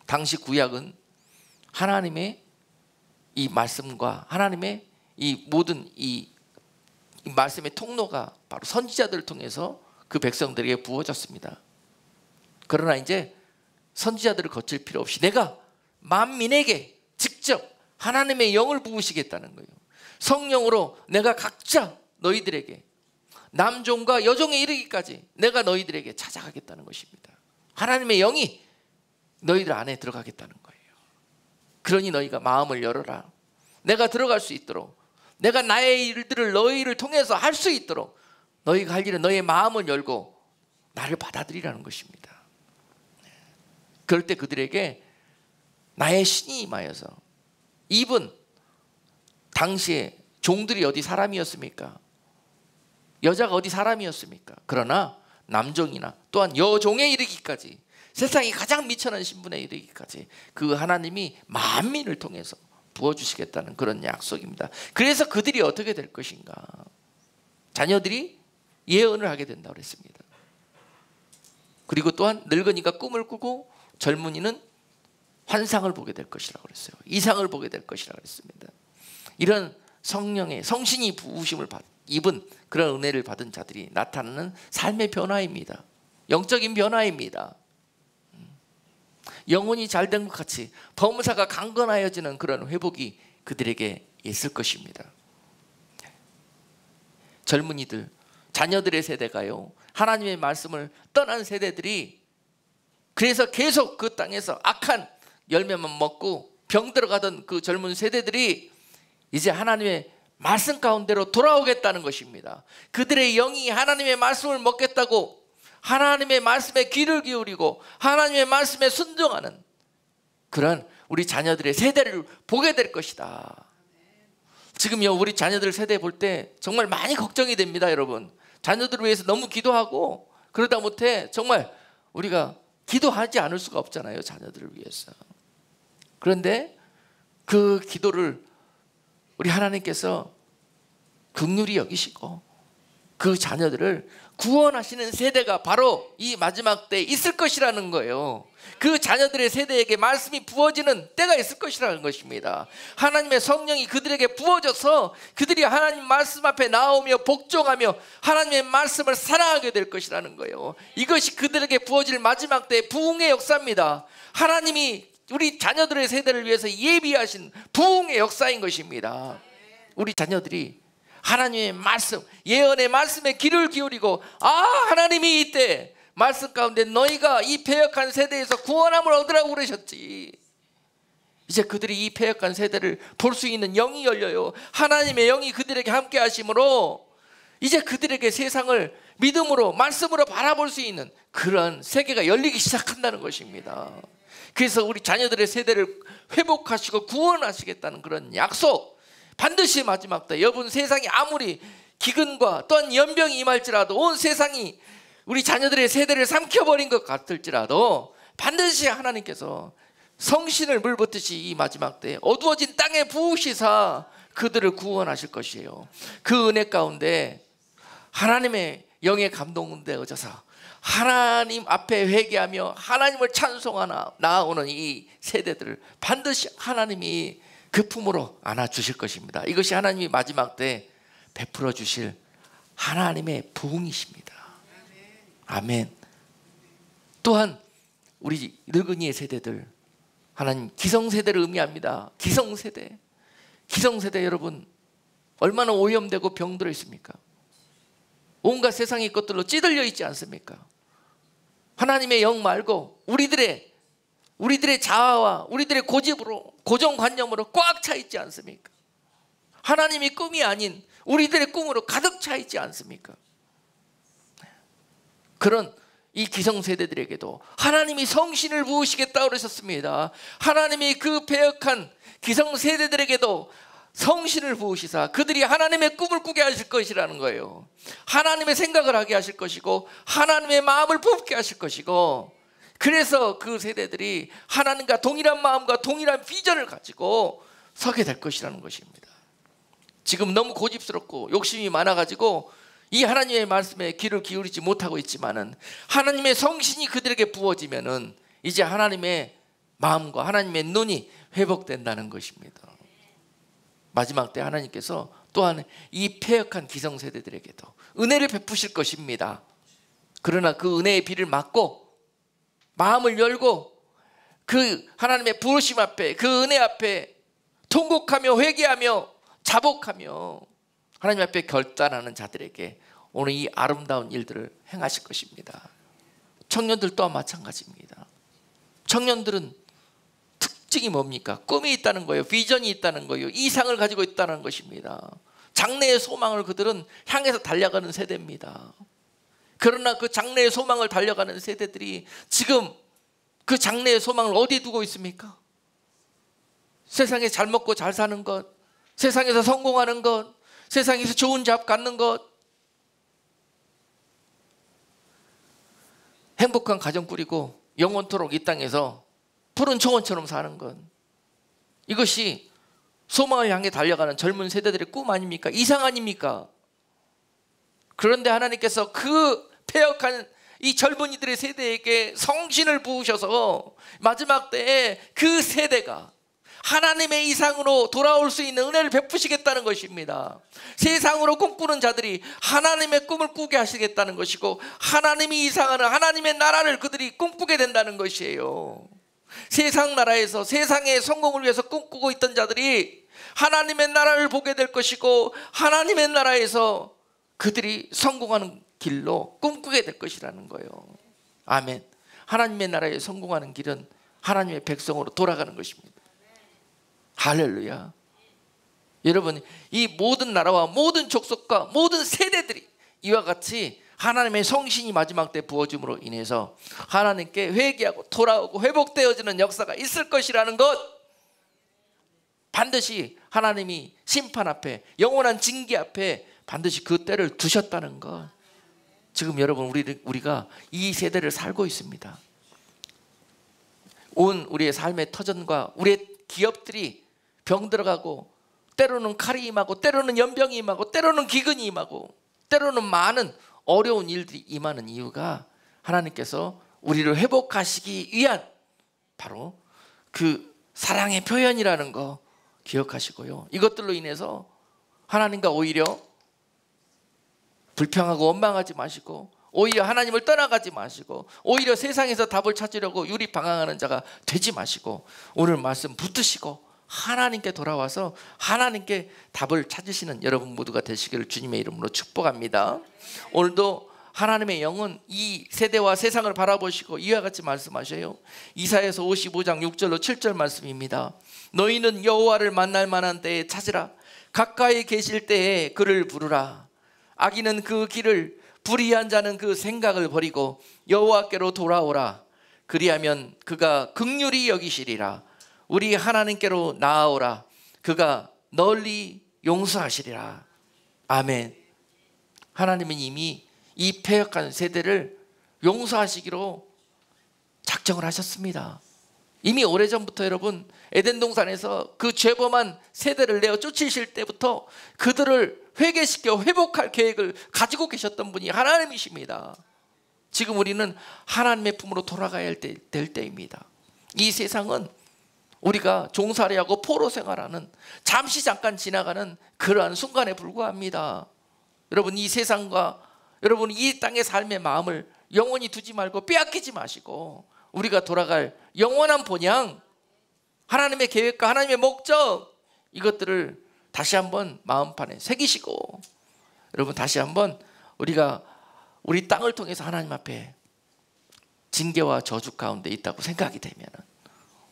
당시 구약은 하나님의 이 말씀과 하나님의 이 모든 이 말씀의 통로가 바로 선지자들을 통해서 그 백성들에게 부어졌습니다. 그러나 이제 선지자들을 거칠 필요 없이 내가 만민에게 직접 하나님의 영을 부으시겠다는 거예요. 성령으로 내가 각자 너희들에게 남종과 여종에 이르기까지 내가 너희들에게 찾아가겠다는 것입니다. 하나님의 영이 너희들 안에 들어가겠다는 거예요. 그러니 너희가 마음을 열어라. 내가 들어갈 수 있도록, 내가 나의 일들을 너희를 통해서 할 수 있도록 너희가 할 일은 너희의 마음을 열고 나를 받아들이라는 것입니다. 그럴 때 그들에게 나의 신이 임하여서, 이분 당시에 종들이 어디 사람이었습니까? 여자가 어디 사람이었습니까? 그러나 남종이나 또한 여종에 이르기까지, 세상이 가장 미천한 신분에 이르기까지 그 하나님이 만민을 통해서 부어주시겠다는 그런 약속입니다. 그래서 그들이 어떻게 될 것인가? 자녀들이 예언을 하게 된다고 그랬습니다. 그리고 또한 늙은이가 꿈을 꾸고 젊은이는 환상을 보게 될 것이라고 그랬어요. 이상을 보게 될 것이라고 그랬습니다. 이런 성령의 성신이 부으심을 입은 그런 은혜를 받은 자들이 나타나는 삶의 변화입니다. 영적인 변화입니다. 영혼이 잘된 것 같이 범사가 강건하여지는 그런 회복이 그들에게 있을 것입니다. 젊은이들, 자녀들의 세대가요, 하나님의 말씀을 떠난 세대들이, 그래서 계속 그 땅에서 악한 열매만 먹고 병 들어가던 그 젊은 세대들이 이제 하나님의 말씀 가운데로 돌아오겠다는 것입니다. 그들의 영이 하나님의 말씀을 먹겠다고 하나님의 말씀에 귀를 기울이고 하나님의 말씀에 순종하는 그런 우리 자녀들의 세대를 보게 될 것이다. 지금요, 우리 자녀들 세대 볼 때 정말 많이 걱정이 됩니다, 여러분. 자녀들을 위해서 너무 기도하고 그러다 못해 정말 우리가 기도하지 않을 수가 없잖아요, 자녀들을 위해서. 그런데 그 기도를 우리 하나님께서 긍휼히 여기시고 그 자녀들을 구원하시는 세대가 바로 이 마지막 때에 있을 것이라는 거예요. 그 자녀들의 세대에게 말씀이 부어지는 때가 있을 것이라는 것입니다. 하나님의 성령이 그들에게 부어져서 그들이 하나님 말씀 앞에 나오며 복종하며 하나님의 말씀을 사랑하게 될 것이라는 거예요. 이것이 그들에게 부어질 마지막 때의 부흥의 역사입니다. 하나님이 우리 자녀들의 세대를 위해서 예비하신 부흥의 역사인 것입니다. 우리 자녀들이 하나님의 말씀, 예언의 말씀에 귀를 기울이고 하나님이 이때 말씀 가운데 너희가 이 패역한 세대에서 구원함을 얻으라고 그러셨지. 이제 그들이 이 패역한 세대를 볼 수 있는 영이 열려요. 하나님의 영이 그들에게 함께 하심으로 이제 그들에게 세상을 믿음으로 말씀으로 바라볼 수 있는 그런 세계가 열리기 시작한다는 것입니다. 그래서 우리 자녀들의 세대를 회복하시고 구원하시겠다는 그런 약속, 반드시 마지막 때 여러분 세상이 아무리 기근과 또한 연병이 임할지라도 온 세상이 우리 자녀들의 세대를 삼켜버린 것 같을지라도 반드시 하나님께서 성신을 물붓듯이 이 마지막 때에 어두워진 땅에 부으시사 그들을 구원하실 것이에요. 그 은혜 가운데 하나님의 영의 감동에 젖어서 하나님 앞에 회개하며 하나님을 찬송하나 나아오는 이 세대들을 반드시 하나님이 그 품으로 안아주실 것입니다. 이것이 하나님이 마지막 때 베풀어 주실 하나님의 부흥이십니다. 아멘. 또한 우리 늙은이의 세대들, 하나님 기성세대를 의미합니다. 기성세대. 기성세대 여러분 얼마나 오염되고 병들어 있습니까? 온갖 세상의 것들로 찌들려 있지 않습니까? 하나님의 영 말고 우리들의 자아와 우리들의 고집으로 고정관념으로 꽉 차 있지 않습니까? 하나님이 꿈이 아닌 우리들의 꿈으로 가득 차 있지 않습니까? 그런 이 기성세대들에게도 하나님이 성신을 부으시겠다 그러셨습니다. 하나님이 그 패역한 기성세대들에게도 성신을 부으시사 그들이 하나님의 꿈을 꾸게 하실 것이라는 거예요. 하나님의 생각을 하게 하실 것이고 하나님의 마음을 품게 하실 것이고, 그래서 그 세대들이 하나님과 동일한 마음과 동일한 비전을 가지고 서게 될 것이라는 것입니다. 지금 너무 고집스럽고 욕심이 많아가지고 이 하나님의 말씀에 귀를 기울이지 못하고 있지만은 하나님의 성신이 그들에게 부어지면은 이제 하나님의 마음과 하나님의 눈이 회복된다는 것입니다. 마지막 때 하나님께서 또한 이 패역한 기성세대들에게도 은혜를 베푸실 것입니다. 그러나 그 은혜의 비를 맞고 마음을 열고 그 하나님의 부르심 앞에, 그 은혜 앞에 통곡하며 회개하며 자복하며 하나님 앞에 결단하는 자들에게 오늘 이 아름다운 일들을 행하실 것입니다. 청년들 또한 마찬가지입니다. 청년들은 특징이 뭡니까? 꿈이 있다는 거예요. 비전이 있다는 거예요. 이상을 가지고 있다는 것입니다. 장래의 소망을 그들은 향해서 달려가는 세대입니다. 그러나 그 장래의 소망을 달려가는 세대들이 지금 그 장래의 소망을 어디에 두고 있습니까? 세상에 잘 먹고 잘 사는 것, 세상에서 성공하는 것, 세상에서 좋은 잡 갖는 것, 행복한 가정 꾸리고 영원토록 이 땅에서 푸른 초원처럼 사는 것, 이것이 소망을 향해 달려가는 젊은 세대들의 꿈 아닙니까? 이상 아닙니까? 그런데 하나님께서 그 패역한 이 젊은이들의 세대에게 성신을 부으셔서 마지막 때에 그 세대가 하나님의 이상으로 돌아올 수 있는 은혜를 베푸시겠다는 것입니다. 세상으로 꿈꾸는 자들이 하나님의 꿈을 꾸게 하시겠다는 것이고, 하나님이 이상하는 하나님의 나라를 그들이 꿈꾸게 된다는 것이에요. 세상 나라에서 세상의 성공을 위해서 꿈꾸고 있던 자들이 하나님의 나라를 보게 될 것이고, 하나님의 나라에서 그들이 성공하는 길로 꿈꾸게 될 것이라는 거예요. 아멘. 하나님의 나라에 성공하는 길은 하나님의 백성으로 돌아가는 것입니다. 할렐루야. 여러분, 이 모든 나라와 모든 족속과 모든 세대들이 이와 같이 하나님의 성신이 마지막 때 부어줌으로 인해서 하나님께 회개하고 돌아오고 회복되어지는 역사가 있을 것이라는 것, 반드시 하나님이 심판 앞에, 영원한 징계 앞에 반드시 그 때를 두셨다는 것. 지금 여러분, 우리가 이 세대를 살고 있습니다. 온 우리의 삶의 터전과 우리의 기업들이 병들어가고, 때로는 칼이 임하고, 때로는 연병이 임하고, 때로는 기근이 임하고, 때로는 많은 어려운 일들이 임하는 이유가 하나님께서 우리를 회복하시기 위한 바로 그 사랑의 표현이라는 거 기억하시고요. 이것들로 인해서 하나님과 오히려 불평하고 원망하지 마시고, 오히려 하나님을 떠나가지 마시고, 오히려 세상에서 답을 찾으려고 유리방황하는 자가 되지 마시고, 오늘 말씀 붙드시고 하나님께 돌아와서 하나님께 답을 찾으시는 여러분 모두가 되시기를 주님의 이름으로 축복합니다. 오늘도 하나님의 영은 이 세대와 세상을 바라보시고 이와 같이 말씀하셔요. 이사야서 55장 6절로 7절 말씀입니다. 너희는 여호와를 만날 만한 때에 찾으라. 가까이 계실 때에 그를 부르라. 악인은 그 길을, 불의한 자는 그 생각을 버리고 여호와께로 돌아오라. 그리하면 그가 긍휼히 여기시리라. 우리 하나님께로 나아오라. 그가 널리 용서하시리라. 아멘. 하나님은 이미 이 패역한 세대를 용서하시기로 작정을 하셨습니다. 이미 오래전부터 여러분, 에덴 동산에서 그 죄범한 세대를 내어 쫓으실 때부터 그들을 회개시켜 회복할 계획을 가지고 계셨던 분이 하나님이십니다. 지금 우리는 하나님의 품으로 돌아가야 될 때입니다. 이 세상은 우리가 종살이하고 포로 생활하는, 잠시 잠깐 지나가는 그러한 순간에 불과합니다. 여러분, 이 세상과 여러분 이 땅의 삶의 마음을 영원히 두지 말고 빼앗기지 마시고, 우리가 돌아갈 영원한 본향, 하나님의 계획과 하나님의 목적, 이것들을 다시 한번 마음판에 새기시고, 여러분 다시 한번 우리가 우리 땅을 통해서 하나님 앞에 징계와 저주 가운데 있다고 생각이 되면,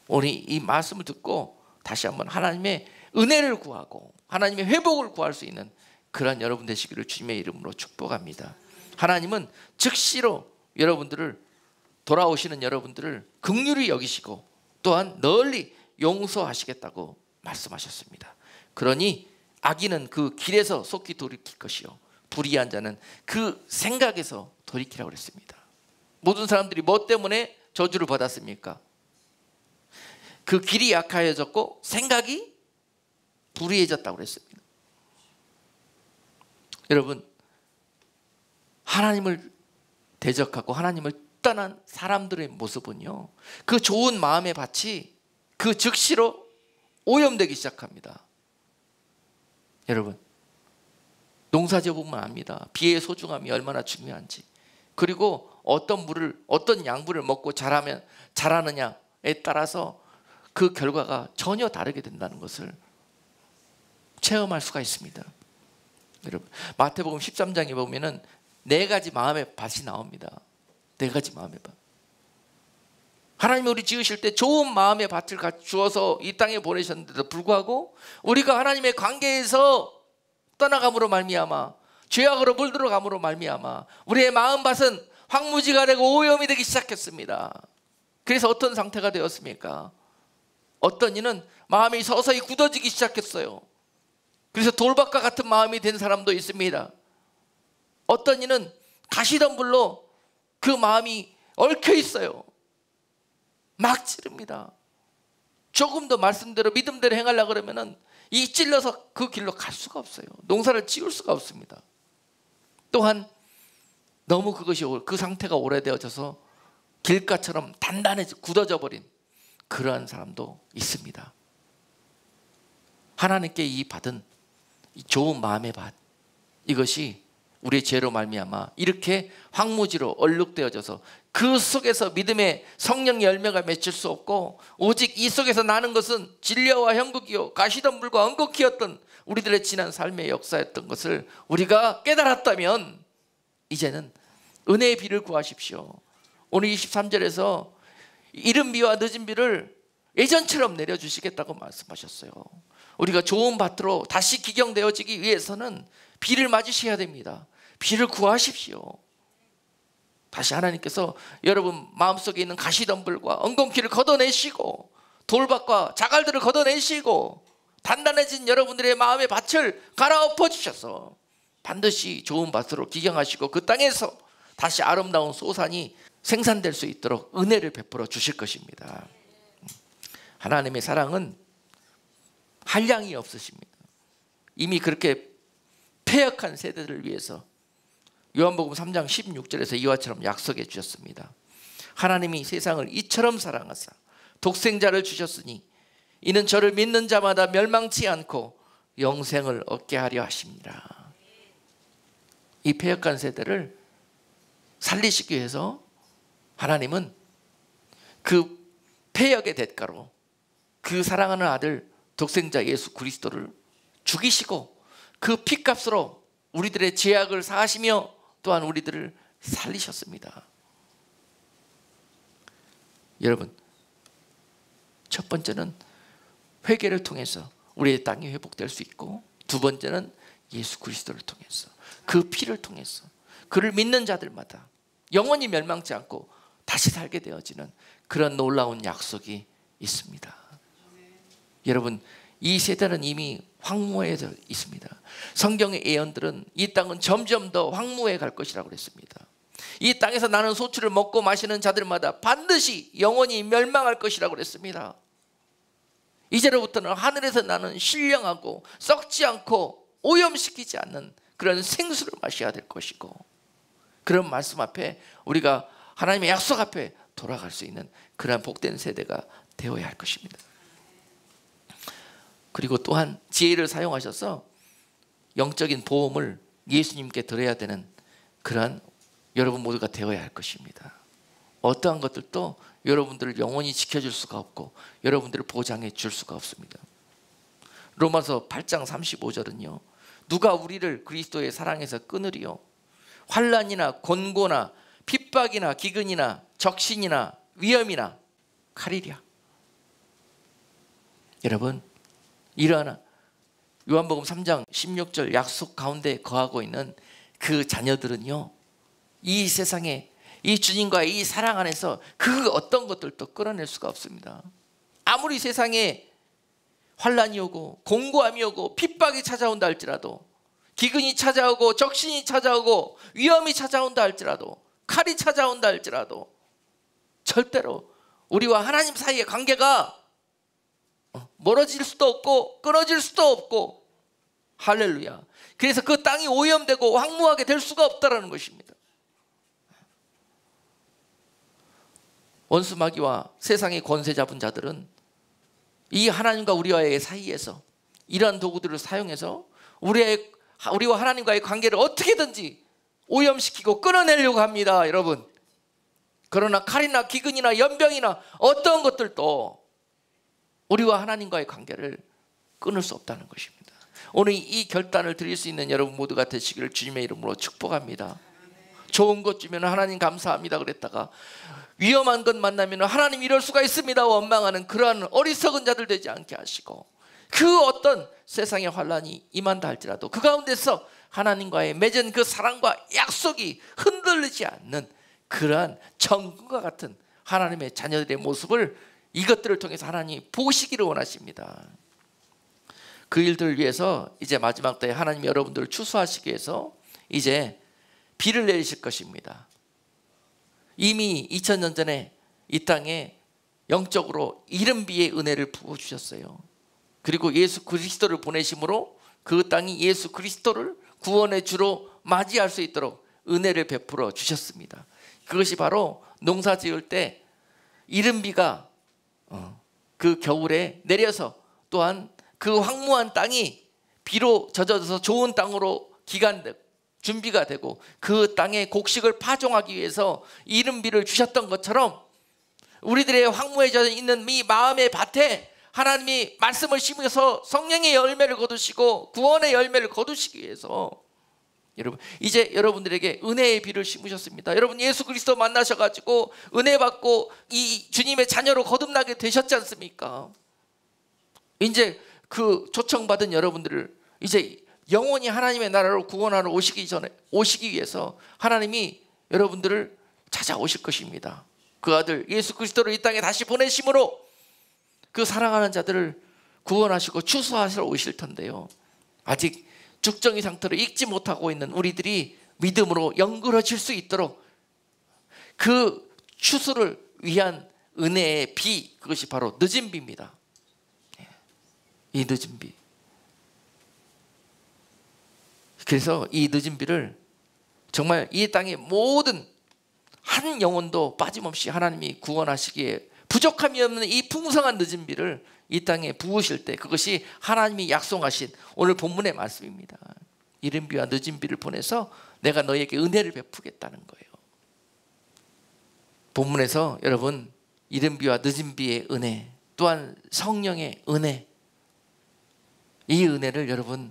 우리 이 말씀을 듣고 다시 한번 하나님의 은혜를 구하고 하나님의 회복을 구할 수 있는 그런 여러분 되시기를 주님의 이름으로 축복합니다. 하나님은 즉시로 여러분들을, 돌아오시는 여러분들을 긍휼히 여기시고 또한 널리 용서하시겠다고 말씀하셨습니다. 그러니 악인은 그 길에서 속히 돌이킬 것이요, 불의한 자는 그 생각에서 돌이키라고 그랬습니다. 모든 사람들이 뭐 때문에 저주를 받았습니까? 그 길이 약하여졌고 생각이 불의해졌다고 그랬습니다. 여러분, 하나님을 대적하고 하나님을 떠난 사람들의 모습은요, 그 좋은 마음의 밭이 그 즉시로 오염되기 시작합니다. 여러분, 농사지어 보면 압니다. 비의 소중함이 얼마나 중요한지. 그리고 어떤 물을, 어떤 양분을 먹고 자라느냐에 따라서 그 결과가 전혀 다르게 된다는 것을 체험할 수가 있습니다. 여러분, 마태복음 13장에 보면은 4가지 마음의 밭이 나옵니다. 4가지 마음의 밭. 하나님이 우리 지으실 때 좋은 마음의 밭을 주어서 이 땅에 보내셨는데도 불구하고 우리가 하나님의 관계에서 떠나감으로 말미암아, 죄악으로 물들어감으로 말미암아 우리의 마음밭은 황무지가 되고 오염이 되기 시작했습니다. 그래서 어떤 상태가 되었습니까? 어떤 이는 마음이 서서히 굳어지기 시작했어요. 그래서 돌밭과 같은 마음이 된 사람도 있습니다. 어떤 이는 가시덤불로 그 마음이 얽혀 있어요. 막 찌릅니다. 조금 더 말씀대로 믿음대로 행하려고 그러면은 이 찔러서 그 길로 갈 수가 없어요. 농사를 지을 수가 없습니다. 또한 너무 그 상태가 오래되어져서 길가처럼 단단해져 굳어져 버린 그러한 사람도 있습니다. 하나님께 이 받은 이 좋은 마음의 밭, 이것이 우리의 죄로 말미암아 이렇게 황무지로 얼룩되어져서 그 속에서 믿음의 성령의 열매가 맺힐 수 없고, 오직 이 속에서 나는 것은 진려와 형극이요 가시덤불과 엉겅퀴였던 우리들의 지난 삶의 역사였던 것을 우리가 깨달았다면 이제는 은혜의 비를 구하십시오. 오늘 23절에서 이른 비와 늦은 비를 예전처럼 내려주시겠다고 말씀하셨어요. 우리가 좋은 밭으로 다시 기경되어지기 위해서는 비를 맞으셔야 됩니다. 비를 구하십시오. 다시 하나님께서 여러분 마음속에 있는 가시덤불과 엉겅퀴를 걷어내시고 돌밭과 자갈들을 걷어내시고 단단해진 여러분들의 마음의 밭을 갈아엎어 주셔서 반드시 좋은 밭으로 기경하시고 그 땅에서 다시 아름다운 소산이 생산될 수 있도록 은혜를 베풀어 주실 것입니다. 하나님의 사랑은 한량이 없으십니다. 이미 그렇게 패역한 세대들을 위해서 요한복음 3장 16절에서 이와처럼 약속해 주셨습니다. 하나님이 세상을 이처럼 사랑하사 독생자를 주셨으니 이는 저를 믿는 자마다 멸망치 않고 영생을 얻게 하려 하십니다. 이 패역한 세대를 살리시기 위해서 하나님은 그 패역의 대가로 그 사랑하는 아들 독생자 예수 그리스도를 죽이시고 그 피값으로 우리들의 죄악을 사하시며 또한 우리들을 살리셨습니다. 여러분, 첫 번째는 회개를 통해서 우리의 땅이 회복될 수 있고, 두 번째는 예수 그리스도를 통해서, 그 피를 통해서 그를 믿는 자들마다 영원히 멸망치 않고 다시 살게 되어지는 그런 놀라운 약속이 있습니다. 여러분, 이 세대는 이미 황무해져 있습니다. 성경의 예언들은 이 땅은 점점 더 황무해 갈 것이라고 그랬습니다. 이 땅에서 나는 소출을 먹고 마시는 자들마다 반드시 영원히 멸망할 것이라고 그랬습니다. 이제로부터는 하늘에서 나는 신령하고 썩지 않고 오염시키지 않는 그런 생수를 마셔야 될 것이고, 그런 말씀 앞에 우리가 하나님의 약속 앞에 돌아갈 수 있는 그러한 복된 세대가 되어야 할 것입니다. 그리고 또한 지혜를 사용하셔서 영적인 보험을 예수님께 드려야 되는 그러한 여러분 모두가 되어야 할 것입니다. 어떠한 것들도 여러분들을 영원히 지켜줄 수가 없고 여러분들을 보장해 줄 수가 없습니다. 로마서 8장 35절은요, 누가 우리를 그리스도의 사랑에서 끊으리요? 환난이나 곤고나 핍박이나 기근이나 적신이나 위험이나 칼이랴. 여러분, 이러한 요한복음 3장 16절 약속 가운데 거하고 있는 그 자녀들은요, 이 세상에 이 주님과의 이 사랑 안에서 그 어떤 것들도 끌어낼 수가 없습니다. 아무리 세상에 환난이 오고 공고함이 오고 핍박이 찾아온다 할지라도, 기근이 찾아오고 적신이 찾아오고 위험이 찾아온다 할지라도, 칼이 찾아온다 할지라도 절대로 우리와 하나님 사이의 관계가 멀어질 수도 없고 끊어질 수도 없고, 할렐루야. 그래서 그 땅이 오염되고 황무하게 될 수가 없다라는 것입니다. 원수마귀와 세상의 권세 잡은 자들은 이 하나님과 우리와의 사이에서 이러한 도구들을 사용해서 우리와 하나님과의 관계를 어떻게든지 오염시키고 끊어내려고 합니다, 여러분. 그러나 칼이나 기근이나 연병이나 어떤 것들도 우리와 하나님과의 관계를 끊을 수 없다는 것입니다. 오늘 이 결단을 드릴 수 있는 여러분 모두가 되시기를 주님의 이름으로 축복합니다. 좋은 것 주면 하나님 감사합니다 그랬다가 위험한 것 만나면 하나님 이럴 수가 있습니다 원망하는 그러한 어리석은 자들 되지 않게 하시고, 그 어떤 세상의 환난이 임한다 할지라도 그 가운데서 하나님과의 맺은 그 사랑과 약속이 흔들리지 않는 그러한 정금과 같은 하나님의 자녀들의 모습을 이것들을 통해서 하나님이 보시기를 원하십니다. 그 일들을 위해서 이제 마지막 때에 하나님 여러분들을 추수하시기 위해서 이제 비를 내리실 것입니다. 이미 2000년 전에 이 땅에 영적으로 이른 비의 은혜를 부어주셨어요. 그리고 예수 그리스도를 보내심으로 그 땅이 예수 그리스도를 구원의 주로 맞이할 수 있도록 은혜를 베풀어 주셨습니다. 그것이 바로 농사 지을 때 이른 비가 그 겨울에 내려서 또한 그 황무한 땅이 비로 젖어서 좋은 땅으로 준비가 되고 그 땅에 곡식을 파종하기 위해서 이른 비를 주셨던 것처럼 우리들의 황무해져 있는 이 마음의 밭에 하나님이 말씀을 심으셔서 성령의 열매를 거두시고 구원의 열매를 거두시기 위해서 여러분 이제 여러분들에게 은혜의 비를 심으셨습니다. 여러분 예수 그리스도 만나셔가지고 은혜 받고 이 주님의 자녀로 거듭나게 되셨지 않습니까? 이제 그 초청받은 여러분들을 이제 영원히 하나님의 나라로 구원하러 오시기 위해서 하나님이 여러분들을 찾아오실 것입니다. 그 아들 예수 그리스도를 이 땅에 다시 보내심으로 그 사랑하는 자들을 구원하시고 추수하시러 오실 텐데요, 아직 죽정이 상태로 읽지 못하고 있는 우리들이 믿음으로 영그러질 수 있도록 그 추수를 위한 은혜의 비, 그것이 바로 늦은 비입니다. 이 늦은 비. 그래서 이 늦은 비를 정말 이 땅의 모든 한 영혼도 빠짐없이 하나님이 구원하시기에 부족함이 없는 이 풍성한 늦은 비를 이 땅에 부으실 때, 그것이 하나님이 약속하신 오늘 본문의 말씀입니다. 이른 비와 늦은 비를 보내서 내가 너희에게 은혜를 베푸겠다는 거예요. 본문에서 여러분, 이른 비와 늦은 비의 은혜, 또한 성령의 은혜, 이 은혜를 여러분,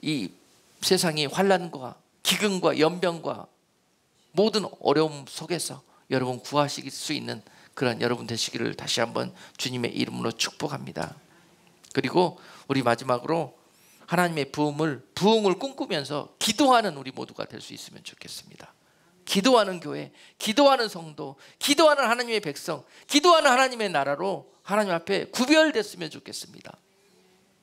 이 세상의 환난과 기근과 연병과 모든 어려움 속에서 여러분 구하실 수 있는 그런 여러분 되시기를 다시 한번 주님의 이름으로 축복합니다. 그리고 우리 마지막으로 하나님의 부흥을 꿈꾸면서 기도하는 우리 모두가 될 수 있으면 좋겠습니다. 기도하는 교회, 기도하는 성도, 기도하는 하나님의 백성, 기도하는 하나님의 나라로 하나님 앞에 구별됐으면 좋겠습니다.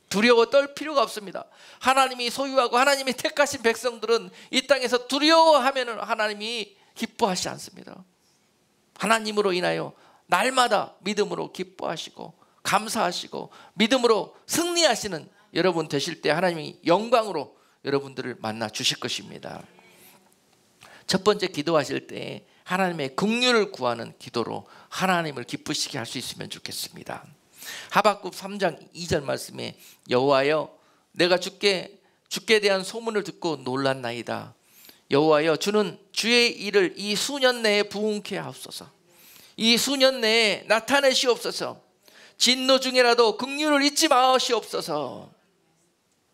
두려워 떨 필요가 없습니다. 하나님이 소유하고 하나님이 택하신 백성들은 이 땅에서 두려워하면 하나님이 기뻐하시지 않습니다. 하나님으로 인하여 날마다 믿음으로 기뻐하시고 감사하시고 믿음으로 승리하시는 여러분 되실 때 하나님이 영광으로 여러분들을 만나 주실 것입니다. 첫 번째, 기도하실 때 하나님의 긍휼을 구하는 기도로 하나님을 기쁘시게 할 수 있으면 좋겠습니다. 하박국 3장 2절 말씀에 여호와여, 내가 주께 대한 소문을 듣고 놀랐나이다. 여호와여, 주는 주의 일을 이 수년 내에 부응케 하옵소서. 이 수년 내에 나타내시옵소서. 진노 중에라도 긍휼을 잊지 마시옵소서.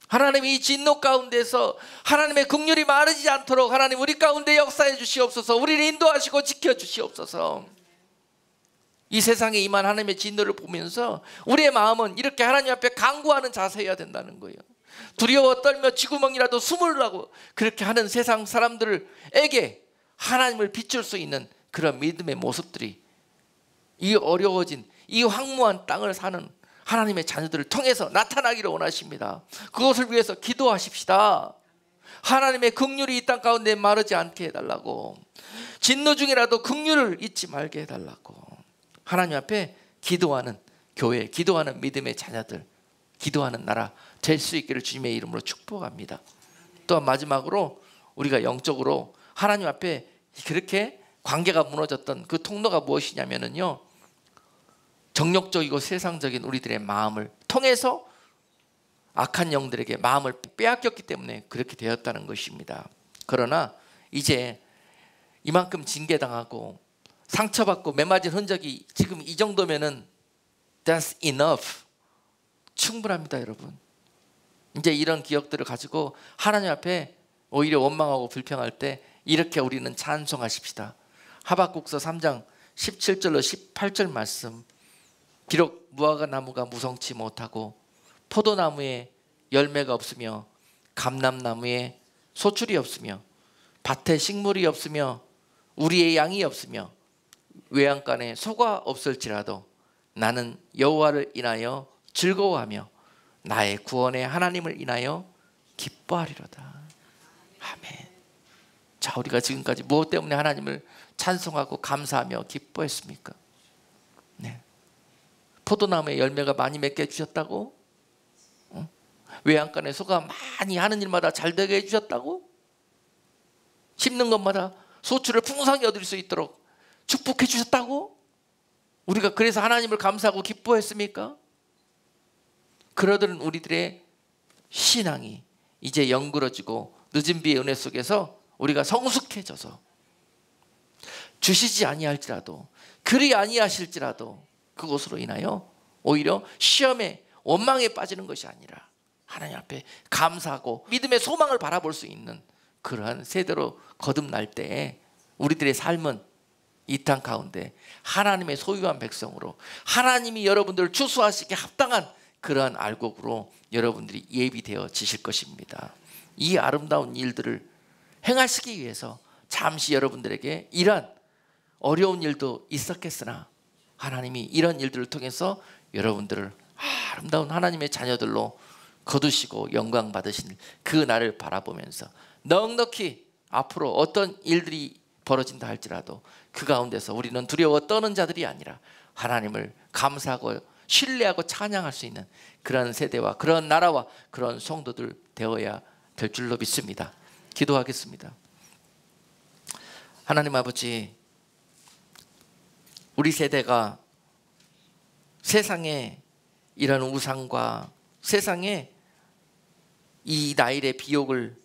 하나님이 이 진노 가운데서 하나님의 긍휼이 마르지 않도록 하나님 우리 가운데 역사해 주시옵소서. 우리를 인도하시고 지켜주시옵소서. 이 세상에 임한 하나님의 진노를 보면서 우리의 마음은 이렇게 하나님 앞에 간구하는 자세여야 된다는 거예요. 두려워 떨며 쥐구멍이라도 숨으라고 그렇게 하는 세상 사람들에게 하나님을 비출 수 있는 그런 믿음의 모습들이 이 어려워진 이 황무한 땅을 사는 하나님의 자녀들을 통해서 나타나기를 원하십니다. 그것을 위해서 기도하십시다. 하나님의 긍휼이 이 땅 가운데 마르지 않게 해달라고, 진노 중이라도 긍휼을 잊지 말게 해달라고, 하나님 앞에 기도하는 교회, 기도하는 믿음의 자녀들, 기도하는 나라 될 수 있기를 주님의 이름으로 축복합니다. 또한 마지막으로 우리가 영적으로 하나님 앞에 그렇게 관계가 무너졌던 그 통로가 무엇이냐면요, 정욕적이고 세상적인 우리들의 마음을 통해서 악한 영들에게 마음을 빼앗겼기 때문에 그렇게 되었다는 것입니다. 그러나 이제 이만큼 징계당하고 상처받고 매맞은 흔적이 지금 이 정도면은 that's enough, 충분합니다. 여러분, 이제 이런 기억들을 가지고 하나님 앞에 오히려 원망하고 불평할 때 이렇게 우리는 찬송하십시다. 하박국서 3장 17절로 18절 말씀, 비록 무화과 나무가 무성치 못하고 포도나무에 열매가 없으며 감람나무에 소출이 없으며 밭에 식물이 없으며 우리의 양이 없으며 외양간에 소가 없을지라도 나는 여호와를 인하여 즐거워하며 나의 구원의 하나님을 인하여 기뻐하리로다. 아멘. 자, 우리가 지금까지 무엇 때문에 하나님을 찬송하고 감사하며 기뻐했습니까? 네. 포도나무에 열매가 많이 맺게 해주셨다고? 외양간에 소가 많이 하는 일마다 잘 되게 해주셨다고? 심는 것마다 소출을 풍성히 얻을 수 있도록 축복해 주셨다고? 우리가 그래서 하나님을 감사하고 기뻐했습니까? 그러던 우리들의 신앙이 이제 영그러지고 늦은 비의 은혜 속에서 우리가 성숙해져서 주시지 아니할지라도, 그리 아니하실지라도 그것으로 인하여 오히려 시험에 원망에 빠지는 것이 아니라 하나님 앞에 감사하고 믿음의 소망을 바라볼 수 있는 그러한 세대로 거듭날 때에 우리들의 삶은 이 땅 가운데 하나님의 소유한 백성으로 하나님이 여러분들을 추수하시기에 합당한 그러한 알곡으로 여러분들이 예비되어 지실 것입니다. 이 아름다운 일들을 행하시기 위해서 잠시 여러분들에게 이런 어려운 일도 있었겠으나 하나님이 이런 일들을 통해서 여러분들을 아름다운 하나님의 자녀들로 거두시고 영광 받으신 그 날을 바라보면서 넉넉히 앞으로 어떤 일들이 벌어진다 할지라도 그 가운데서 우리는 두려워 떠는 자들이 아니라 하나님을 감사하고 신뢰하고 찬양할 수 있는 그런 세대와 그런 나라와 그런 성도들 되어야 될 줄로 믿습니다. 기도하겠습니다. 하나님 아버지, 우리 세대가 세상에 이런 우상과 세상에 이 나일의 비욕을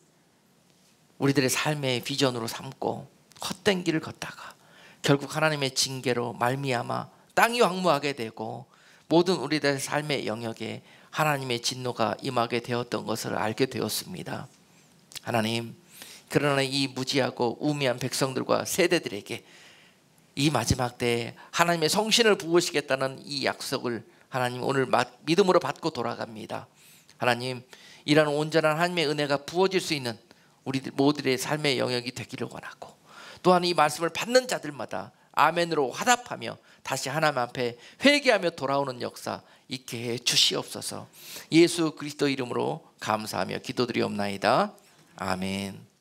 우리들의 삶의 비전으로 삼고 헛된 길을 걷다가 결국 하나님의 징계로 말미암아 땅이 황무하게 되고 모든 우리들의 삶의 영역에 하나님의 진노가 임하게 되었던 것을 알게 되었습니다. 하나님, 그러나 이 무지하고 우매한 백성들과 세대들에게 이 마지막 때에 하나님의 성신을 부으시겠다는 이 약속을 하나님 오늘 믿음으로 받고 돌아갑니다. 하나님, 이런 온전한 하나님의 은혜가 부어질 수 있는 우리들 모두의 삶의 영역이 되기를 원하고, 또한 이 말씀을 받는 자들마다 아멘으로 화답하며 다시 하나님 앞에 회개하며 돌아오는 역사 있게 해 주시옵소서. 예수 그리스도 이름으로 감사하며 기도드리옵나이다. 아멘.